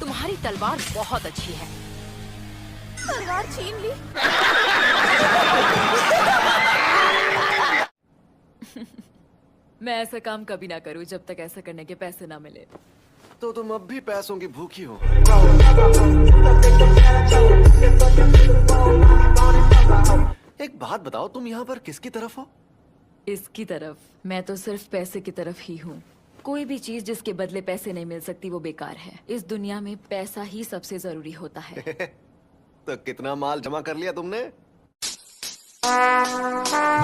तुम्हारी तलवार बहुत अच्छी है। तलवार छीन ली। मैं ऐसा काम कभी ना करूं जब तक ऐसा करने के पैसे ना मिले। तो तुम अब भी पैसों की भूखी हो। एक बात बताओ, तुम यहाँ पर किसकी तरफ हो? इसकी तरफ। मैं तो सिर्फ पैसे की तरफ ही हूँ। कोई भी चीज जिसके बदले पैसे नहीं मिल सकती वो बेकार है। इस दुनिया में पैसा ही सबसे जरूरी होता है। तो कितना माल जमा कर लिया तुमने?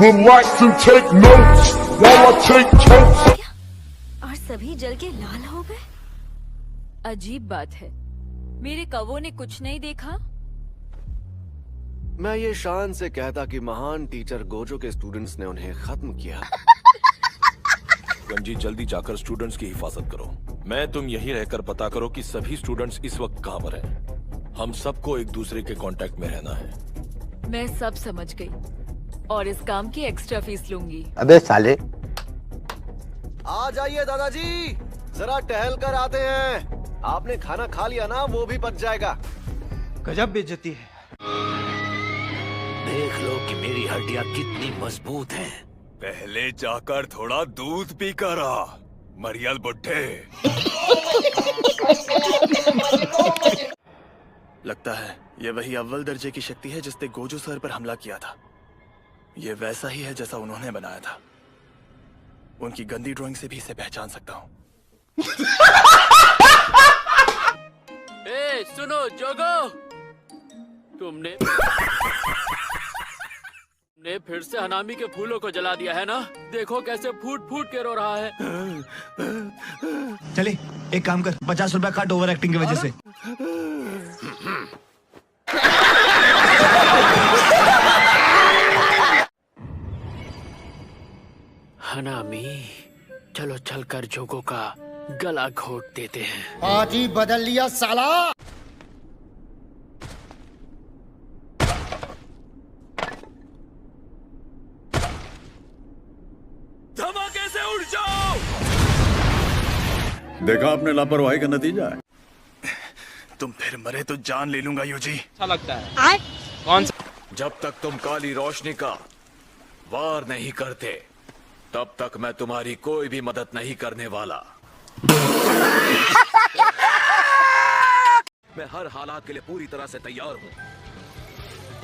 Relax and take notes while I take totes. और सभी जल के लाल हो गए। अजीब बात है, मेरे कौवों ने कुछ नहीं देखा। मैं ये शान से कहता कि महान टीचर गोजो के स्टूडेंट्स ने उन्हें खत्म किया। गंजी, जल्दी जाकर स्टूडेंट्स की हिफाजत करो। मैं तुम यहीं रहकर पता करो कि सभी स्टूडेंट्स इस वक्त कहाँ पर हैं। हम सबको एक दूसरे के कांटेक्ट में रहना है। मैं सब समझ गई और इस काम की एक्स्ट्रा फीस लूंगी। अबे साले, आ जाइए दादाजी, जरा टहल कर आते हैं। आपने खाना खा लिया ना, वो भी बच जाएगा। गजब बेइज्जती है। देख लो कि मेरी हड्डियां कितनी मजबूत हैं। पहले जाकर थोड़ा दूध पी कर आ, मरियल बुड्ढे। लगता है ये वही अव्वल दर्जे की शक्ति है जिसने गोजो सर पर हमला किया था। ये वैसा ही है जैसा उन्होंने बनाया था। उनकी गंदी ड्राइंग से भी इसे पहचान सकता हूँ। ए, सुनो जोगो, तुमने फिर से हनामी के फूलों को जला दिया है ना? देखो कैसे फूट फूट के रो रहा है। चले एक काम कर, 50 रुपया काट ओवर एक्टिंग की वजह से। हनामी, चलो चलकर जोगो का गला घोट देते हैं। आज ही बदल लिया साला। धमाके से उड़ जाओ। देखा आपने लापरवाही का नतीजा है। तुम फिर मरे तो जान ले लूंगा यूजी। अच्छा लगता है। कौन सा? जब तक तुम काली रोशनी का वार नहीं करते तब तक मैं तुम्हारी कोई भी मदद नहीं करने वाला। मैं हर हालात के लिए पूरी तरह से तैयार हूँ।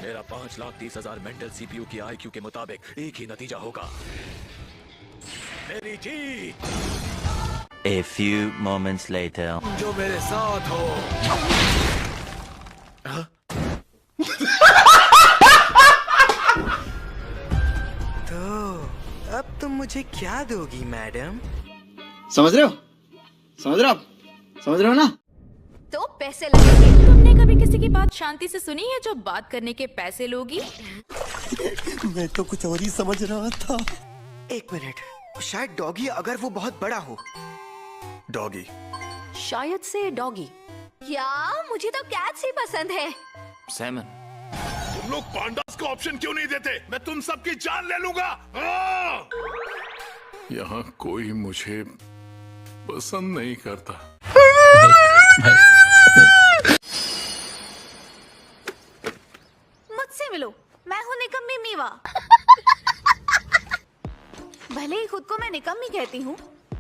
मेरा 5,30,000 मेंटल सीपीयू की आईक्यू के मुताबिक एक ही नतीजा होगा, मेरी जीत। A few moments later. जो मेरे साथ हो। तो अब तुम मुझे क्या दोगी मैडम? समझ रहे हो? समझ रहे हो? समझ रहे हो ना? तो पैसे लगेंगे। तुमने कभी किसी की बात शांति से सुनी है जो बात करने के पैसे लोगी? मैं तो कुछ और ही समझ रहा था। एक मिनट, शायद डॉगी अगर वो बहुत बड़ा हो। डॉगी? शायद से डॉगी। या मुझे तो कैट्स ही पसंद है। सैमन, तुम लोग पांडास को ऑप्शन क्यों नहीं देते? मैं तुम सबकी जान ले लूंगा। यहाँ कोई मुझे पसंद नहीं करता। मुझसे मिलो, मैं हूँ निकम्मी मीवा। भले ही खुद को मैं निकम्मी कहती हूँ,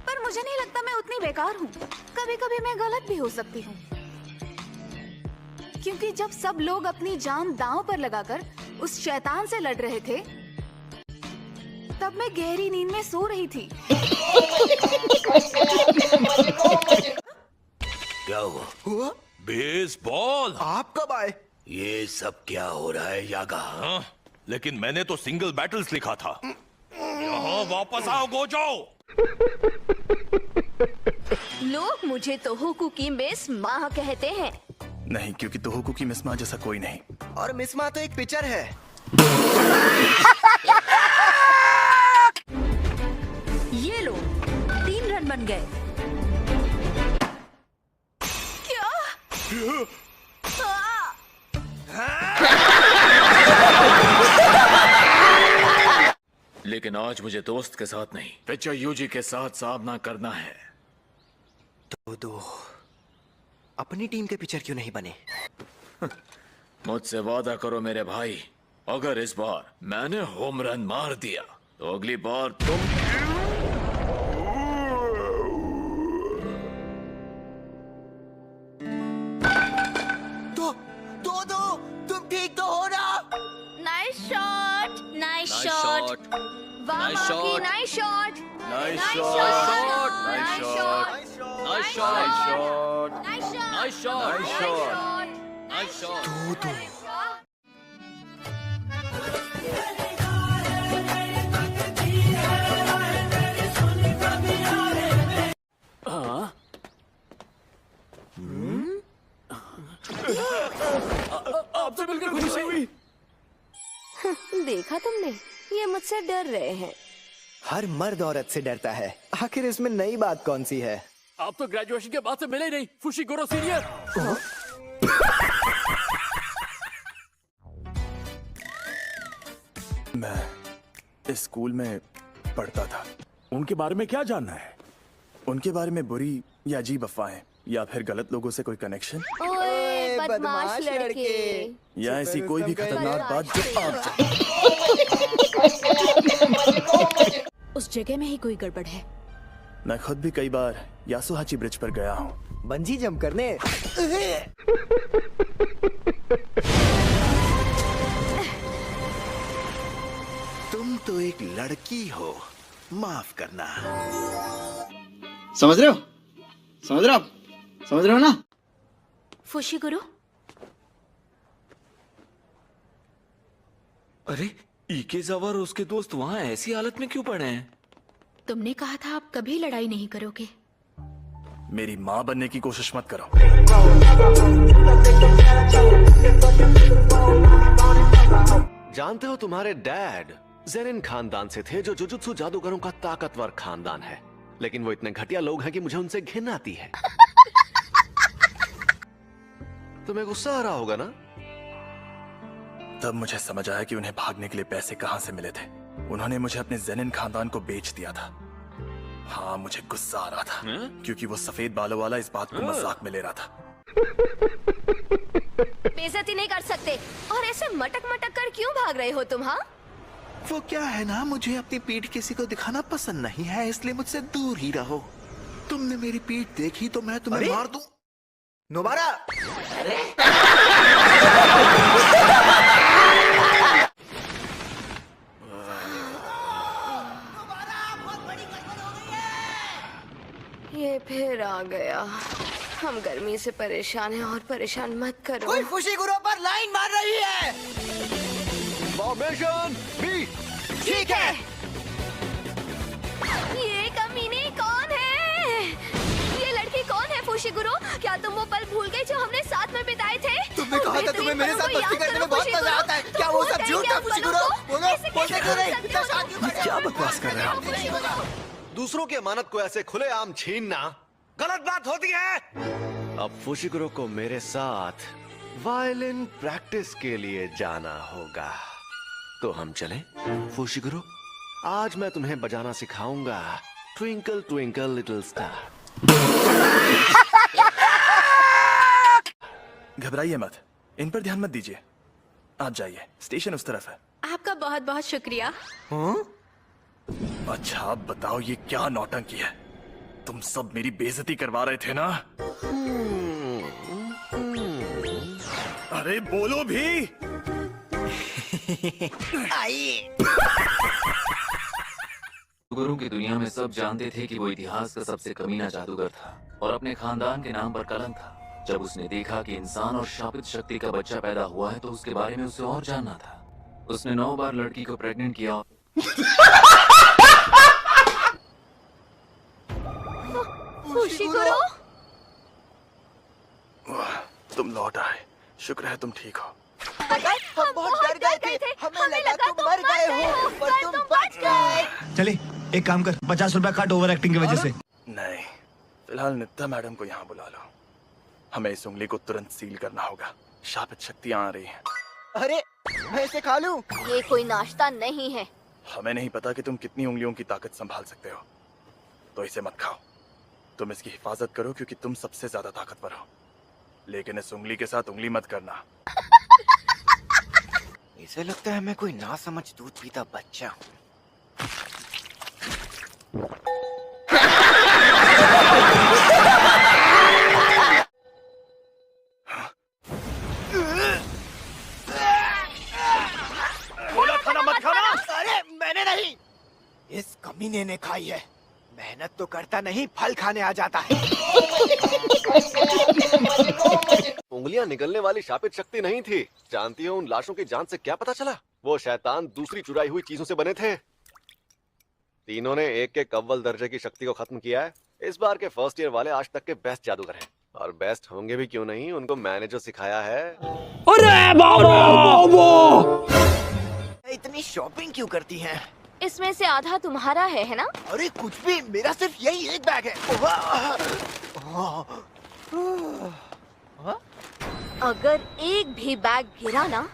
पर मुझे नहीं लगता मैं उतनी बेकार हूँ। कभी कभी मैं गलत भी हो सकती हूँ, क्योंकि जब सब लोग अपनी जान दांव पर लगाकर उस शैतान से लड़ रहे थे, तब मैं गहरी नींद में सो रही थी। क्या हुआ? बेसबॉल। आप कब आए? ये सब क्या हो रहा है यागा? हाँ, लेकिन मैंने तो सिंगल बैटल्स लिखा था। यहाँ वापस आओ गोजो। लोग मुझे तोहोकू की मिस माँ कहते हैं। नहीं, क्योंकि तोहोकू की मिसमा जैसा कोई नहीं। और मिसमा तो एक पिक्चर है। ये लो, 3 रन बन गए। क्या? लेकिन आज मुझे दोस्त के साथ नहीं, पिक्चर यूजी के साथ सामना करना है। दो अपनी टीम के पिक्चर क्यों नहीं बने? मुझसे वादा करो मेरे भाई, अगर इस बार मैंने होम रन मार दिया तो अगली बार तुम तुम ठीक तो हो ना? नाइस शॉट, नाइस शॉट, वाह माकी, nice shot, nice nice shot, shot, nice nice shot, nice shot, nice shot, nice shot, nice shot, nice shot. हाँ? आपसे मिलकर खुशी हुई। देखा तुमने, ये मुझसे डर रहे हैं। हर मर्द औरत से डरता है, आखिर इसमें नई बात कौन सी है? आप तो ग्रेजुएशन के बाद से मिले ही नहीं, फुशिगुरो सीनियर। मैं इस स्कूल में पढ़ता था। उनके बारे में क्या जानना है? उनके बारे में बुरी या अजीब अफवाहें या फिर गलत लोगों से कोई कनेक्शन ओए बदमाश लड़के। या ऐसी कोई भी खतरनाक बात जो आप उस जगह में ही कोई गड़बड़ है। मैं खुद भी कई बार यासुहाची ब्रिज पर गया हूँ बंजी जंप करने। तुम तो एक लड़की हो, माफ करना। समझ रहे हो? समझ रहे हो आप? समझ रहे हो ना? फुशिगुरु, अरे इकेजावा और उसके दोस्त वहाँ ऐसी हालत में क्यों पड़े हैं? तुमने कहा था आप कभी लड़ाई नहीं करोगे। मेरी माँ बनने की कोशिश मत करो। जानते हो तुम्हारे डैड ज़ेनिन खानदान से थे, जो जुजुत्सु जादूगरों का ताकतवर खानदान है, लेकिन वो इतने घटिया लोग हैं कि मुझे उनसे घिन आती है। तुम्हें गुस्सा आ रहा होगा ना? तब मुझे समझ आया कि उन्हें भागने के लिए पैसे कहां से मिले थे। उन्होंने मुझे अपने ज़ेनिन खानदान को बेच दिया था। हाँ, मुझे गुस्सा आ रहा था क्योंकि वो सफेद बालों वाला इस बात को मजाक में ले रहा था। बेइज्जती नहीं कर सकते और ऐसे मटक मटक कर क्यों भाग रहे हो तुम? हाँ, वो क्या है ना, मुझे अपनी पीठ किसी को दिखाना पसंद नहीं है, इसलिए मुझसे दूर ही रहो। तुमने मेरी पीठ देखी तो मैं तुम्हें मार दूं। नोबारा, ये फिर आ गया। हम गर्मी से परेशान हैं और परेशान मत करो। कोई फुशिगुरो पर लाइन मार रही है। Formation B. ठीक है। ये कमीने कौन है? ये लड़की कौन है फुशिगुरो? क्या तुम वो पल भूल गए जो हमने साथ में बिताए थे? तुमने कहा था तुम्हें मेरे साथ मस्ती करने में बहुत मजा आता है। क्या वो सब झूठ था फुशिगुरो? बोलो, बोलते क्यों नहीं? इतना शांत क्यों कर रहे हो? क्या बकवास कर रहे हो? दूसरों की अमानत को ऐसे खुलेआम छीनना गलत बात होती है। अब फुशिगुरो को मेरे साथ वायलिन प्रैक्टिस के लिए जाना होगा, तो हम चलें? फुशिगुरो, आज मैं तुम्हें बजाना सिखाऊंगा ट्विंकल ट्विंकल लिटिल स्टार। घबराइए मत, इन पर ध्यान मत दीजिए। आप जाइए, स्टेशन उस तरफ है। आपका बहुत बहुत शुक्रिया। अच्छा, अब बताओ ये क्या नौटंकी है? तुम सब मेरी बेइज्जती करवा रहे थे ना? अरे बोलो भी। आइए। जादूगरों की दुनिया में सब जानते थे कि वो इतिहास का सबसे कमीना जादूगर था और अपने खानदान के नाम पर कलंक था। जब उसने देखा कि इंसान और शापित शक्ति का बच्चा पैदा हुआ है तो उसके बारे में उसे और जानना था। उसने 9 बार लड़की को प्रेग्नेंट किया। फुशिगुरो, तुम लौट आए, शुक्र है तुम ठीक हो। हम बहुत डर गए थे, हमें लगा तुम मर गए हो, पर तुम बच गए। चले, एक काम कर, 50 रुपया काट ओवर एक्टिंग की वजह से। नहीं, फिलहाल नित्ता मैडम को यहाँ बुला लो। हमें इस उंगली को तुरंत सील करना होगा, शापित शक्तियाँ आ रही हैं। अरे, मैं इसे खा लूं? ये कोई नाश्ता नहीं है। हमें नहीं पता कि तुम कितनी उंगलियों की ताकत संभाल सकते हो, तो इसे मत खाओ। तुम इसकी हिफाजत करो क्योंकि तुम सबसे ज्यादा ताकतवर हो, लेकिन इस उंगली के साथ उंगली मत करना। इसे लगता है मैं कोई ना समझ दूध पीता बच्चा हूँ। बोला था ना मत खाना। अरे मैंने नहीं, इस कमीने ने खाई है। मेहनत तो करता नहीं, फल खाने आ जाता है। उंगलियां निकलने वाली शापित शक्ति नहीं थी। जानती हो उन लाशों की जान से क्या पता चला? वो शैतान दूसरी चुराई हुई चीजों से बने थे। तीनों ने एक एक अव्वल दर्जे की शक्ति को खत्म किया है। इस बार के फर्स्ट ईयर वाले आज तक के बेस्ट जादूगर हैं, और बेस्ट होंगे भी क्यों नहीं, उनको मैंने जो सिखाया है। अरे बाबा! इतनी शॉपिंग क्यों करती हैं? इसमें से आधा तुम्हारा है ना? अरे कुछ भी, मेरा सिर्फ यही एक बैग है। अगर एक भी बैग गिरा ना